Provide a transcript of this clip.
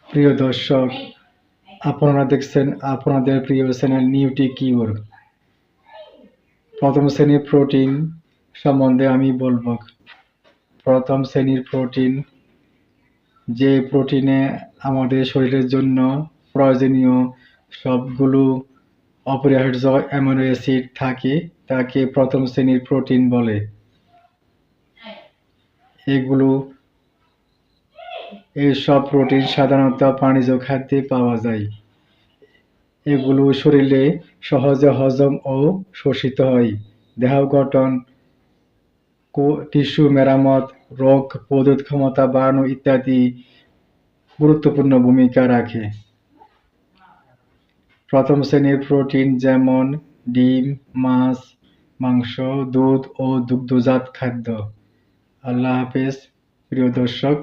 প্রিয় দর্শক, আপনারা দেখছেন আপনাদের প্রিয় চ্যানেল নিউটি কিউর। প্রথম শ্রেণীর প্রোটিন সম্বন্ধে আমি বলবো। প্রথম শ্রেণীর প্রোটিন, যে প্রোটিনে আমাদের শরীরের জন্য প্রয়োজনীয় সবগুলো অপরিহার্য অ্যামিনো অ্যাসিড থাকে, তাকে প্রথম শ্রেণীর প্রোটিন বলে। এইসব প্রোটিন সাধারণত প্রাণীজ খাদ্যে পাওয়া যায়। এগুলো শরীরে সহজে হজম ও শোষিত হয়। দেহ গঠন, টিস্যু মেরামত, রোগ প্রতিরোধ ক্ষমতা বাড়ানো ইত্যাদি গুরুত্বপূর্ণ ভূমিকা রাখে। প্রথম শ্রেণীর প্রোটিন যেমন ডিম, মাছ, মাংস, দুধ ও দুগ্ধজাত খাদ্য। আল্লাহ হাফেজ প্রিয় দর্শক।